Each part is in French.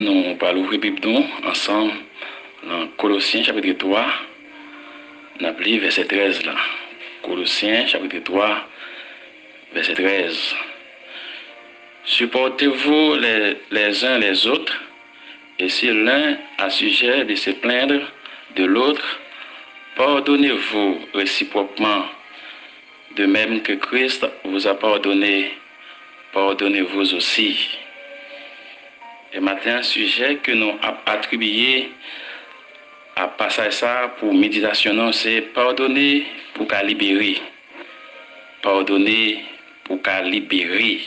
Nous allons ouvrir la Bible ensemble dans Colossiens chapitre 3, nous allons lire verset 13 là. Colossiens chapitre 3, verset 13. Supportez-vous les uns les autres, et si l'un a sujet de se plaindre de l'autre, pardonnez-vous réciproquement, de même que Christ vous a pardonné, pardonnez-vous aussi. Et maintenant, un sujet que nous avons attribué à passer ça pour méditation, c'est pardonner pour qu'à libérer. Pardonner pour qu'à libérer.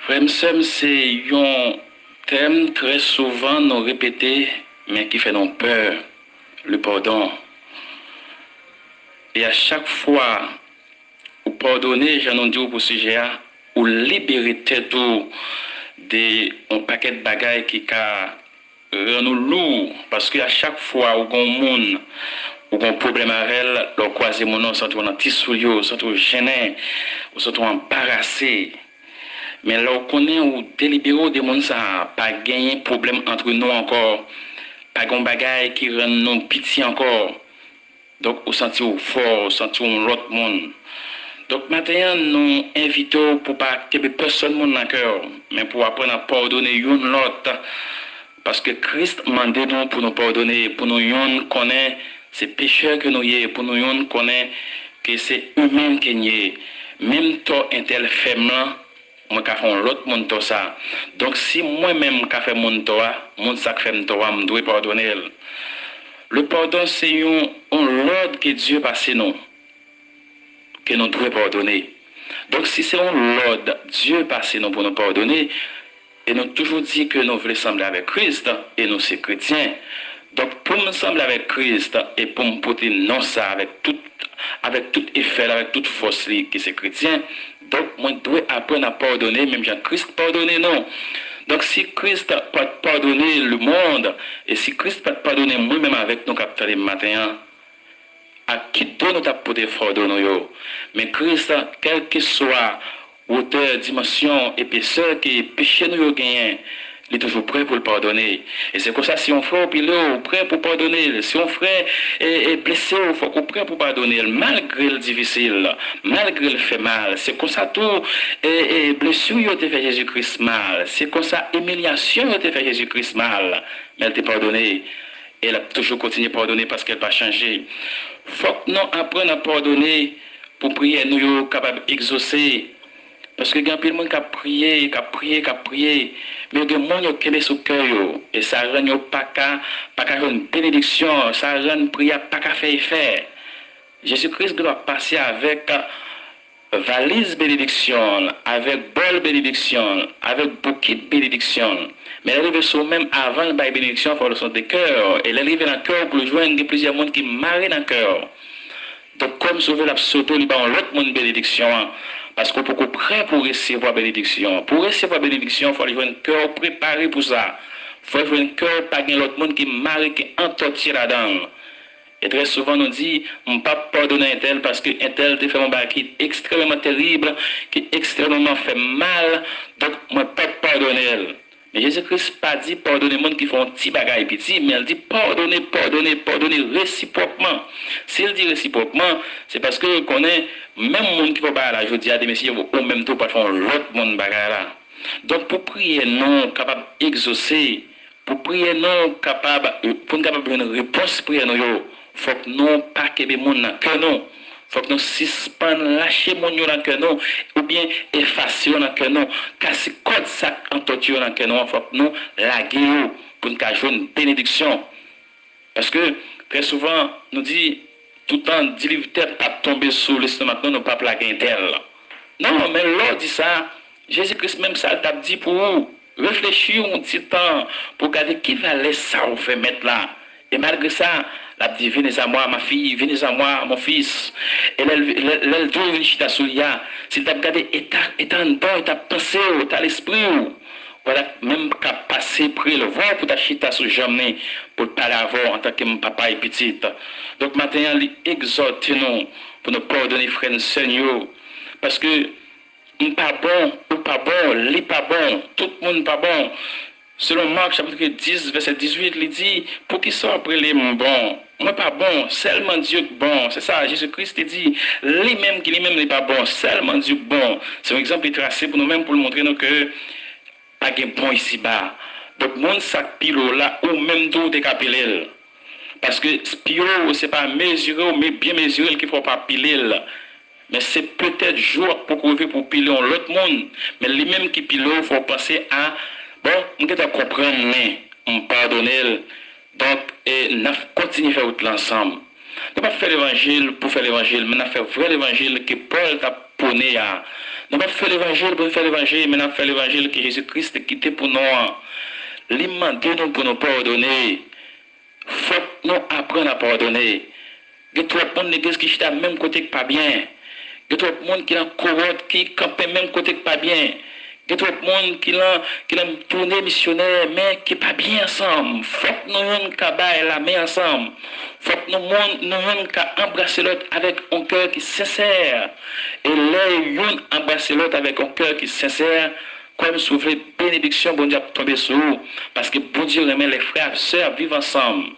Frère, c'est un thème très souvent nous répété, mais qui fait nous peur, le pardon. Et à chaque fois, vous pardonnez, j'en ai dit pour ce sujet, ou libérer tête un paquet de bagailles qui rend nous lourds, parce qu'à chaque fois où on monde ou un problème avec elle, on croise mon nom, on dans tissu, on se gêné, on se embarrassé. Mais là, on connaît ou délibéré de monde ça, pas gagner problème entre nous encore, pas de bagaille qui rend nous pitié encore. Donc, on sentit fort, on sentit l'autre monde. Donc maintenant, nous invitons pour pas que personne dans le cœur, mais pour apprendre à pardonner l'autre. Parce que Christ m'a demandé nous pour nous pardonner, pour nous connaître ces pécheurs que nous y pour nous connaître que c'est eux-mêmes qui y même toi intel faible, moi qui fais l'autre monde tout ça. Donc si moi-même qui fais mon toi, mon sac fait toi, je dois pardonner. Le pardon c'est un ordre que Dieu passe nous. Que nous devons pardonner. Donc, si c'est un ordre, Dieu passe nous pour nous pardonner, et nous toujours dit que nous voulons sembler avec Christ, et nous sommes chrétiens. Donc, pour nous sembler avec Christ, et pour nous porter non ça avec tout effet, avec toute force qui c'est chrétien, donc, moi, je dois apprendre à pardonner, même si Christ pardonner, non. Donc, si Christ peut pardonner le monde, et si Christ peut pardonner moi-même avec nous, capteurs le matin, à qui donne nous pour des pardonner. Mais Christ, quel que soit hauteur, dimension, épaisseur que péché nous gagne, il est toujours prêt pour le pardonner. Et c'est comme ça, si on frère puis là, prêt pour pardonner. Si on frère est blessé, il faut qu'on prêt pour pardonner. Malgré le difficile, malgré le fait mal. C'est comme ça tout, et blessure, il a fait Jésus-Christ mal. C'est comme ça, humiliation, il a fait Jésus-Christ mal. Mais elle t'a pardonné. Et elle a toujours continué à pardonner parce qu'elle n'a pas changé. Il faut que nous apprenions à pardonner pour prier, nous sommes capables d'exaucer. Parce que il y a plein de monde qui a prié, mais il y a des gens qui ont sous cœur. Et ça rend pas une bénédiction, ça rend une prière pas qu'à faire effet. Jésus-Christ doit passer avec valise bénédiction, avec bol bénédiction, avec bouquet de bénédiction. Mais elle arrive sur même avant la bénédiction, il faut le son de cœur. Elle arrive dans le cœur pour le joindre, il y a plusieurs monde qui marient dans le cœur. Donc, comme sauver la sauter, il y a l'autre monde bénédiction. Parce qu'on peut prêt pour recevoir bénédiction. Pour recevoir bénédiction, il faut avoir un cœur préparé pour ça. Il faut avoir un cœur, pas l'autre monde qui marie, qui entortille là-dedans. Et très souvent, on dit, on ne peut pas pardonner un tel parce qu'un tel te fait un bagage qui est extrêmement terrible, qui est extrêmement fait mal, donc on ne peut pas pardonner. Mais Jésus-Christ n'a pas dit pardonner les gens qui font un petit bagage petit, mais il dit pardonner réciproquement. S'il dit réciproquement, c'est parce que connaît même les gens qui vont pas là, je dis à des messieurs, ou même tout pas faire l'autre monde bagage là. Donc pour prier, non capable d'exaucer, pour prier, non capable, pour nous capable une réponse prière nous. Faut que nous pas que les gens dans nous. Faut que nous suspendons, lâcher mon dans que nous, ou bien effacer dans que nous, casser code ça en torture dans que nous, faut que nous laguer pour nous avoir une bénédiction. Parce que très souvent, nous dit tout le temps, dit tête pas tomber sous l'estomac, nous pas plaquer un tel. Non, mais l'autre dit ça, Jésus-Christ même ça t'a dit pour vous. Réfléchir un petit temps pour regarder qui va laisser ça vous fait mettre là. Et malgré ça, la dit, venez à moi, ma fille, venez à moi, mon fils. Et elle doit venir chez ta soulia. Si tu as regardé, état en dedans, tu as pensé, tu as l'esprit. Voilà, même qu'à passer près le voir pour t'acheter ta sous jamais, pour parler avant en tant que mon papa et petite. Donc maintenant, il exhorte nous pour nous pardonner, frères et sœurs, parce que, pas bon, ou pas bon, li pas bon, tout le monde pas bon. Selon Marc chapitre 10, verset 18, il dit, pour qui soit après les bons, moi pas bon, seulement Dieu bon. C'est ça, Jésus-Christ dit, lui-même qui lui-même n'est pas bon, seulement Dieu bon. C'est un exemple tracé pour nous-mêmes pour nous montrer nous, que pas de bon ici-bas. Donc, mon sac pilo là, ou même tout est capillé. Parce que pilo, c'est pas mesuré, mais bien mesuré qu'il ne faut pas piler. Mais c'est peut-être jour pour trouver pour piler l'autre monde. Mais lui-même qui pile, il faut penser à, bon, on peut comprendre, mais on pardonne. Donc, on continue à faire tout l'ensemble. On ne pas faire l'évangile pour faire l'évangile, mais on a fait vrai l'évangile que Paul t'a prôné. On ne pas faire l'évangile pour faire l'évangile, mais on a fait l'évangile que Jésus-Christ a quitté pour nous. L'immense nous pour nous pardonner. Il faut que nous apprenions à pardonner. Il y a trop de monde l'église qui est même côté que pas bien. Il y a trop de monde qui est correct, qui campe même côté que pas bien. Il y a trop de monde qui a tourné missionnaire, mais qui n'est pas bien ensemble. Il faut que nous ayons la main ensemble. Il faut que nous ayons embrasser l'autre avec un cœur qui est sincère. Et là, nous embrasser l'autre avec un cœur qui est sincère. Comme souffler bénédiction, bon Dieu, tomber sur vous. Parce que bon Dieu remet les frères et sœurs vivent ensemble.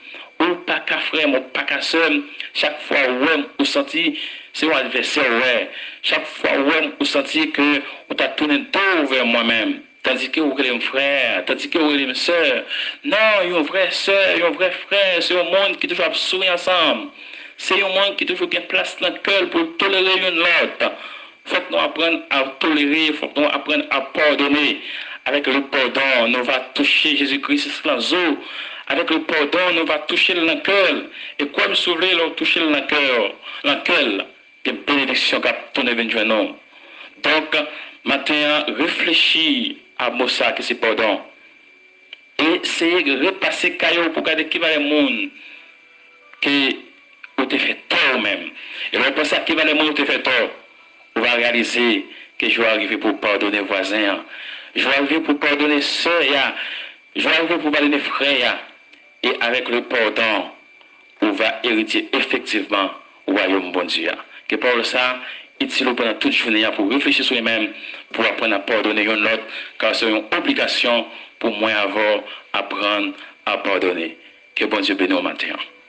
Ou pas qu'à frère, ou pas qu'à sœur. Chaque fois où vous sentez, c'est un adversaire, ouais. Chaque fois où vous sentez que vous avez tourné tout vers moi-même. Tandis que vous êtes un frère, tandis que vous êtes une sœur. Non, il y a une vraie sœur, il y a un vrai frère. C'est un monde qui toujours sourire ensemble. C'est un monde qui toujours une place dans le cœur pour tolérer l'une l'autre. Il faut que nous apprenions à tolérer, il faut que nous apprenions à pardonner. Avec le pardon, nous va toucher Jésus-Christ dans eau. Avec le pardon, nous va toucher le cœur. Et comme soulever, nous toucher le cœur, des bénédictions qui tourné vers nous. Donc, maintenant, réfléchis à Moussa qui c'est pardon. Et essayez de repasser caillou pour regarder qui va le monde qui vous te fait tort même. Et repasser à qui va le monde qui te fait tort. On va réaliser que je vais arriver pour pardonner voisin, je vais arriver pour pardonner soeur, je vais arriver pour pardonner frère. Et avec le pardon, on va hériter effectivement au royaume bon Dieu. Que par ça, utile pendant toute journée pour réfléchir sur lui-même, pour apprendre à pardonner un autre, car c'est une obligation pour moi avoir apprendre à pardonner. Que bon Dieu bénisse au matin.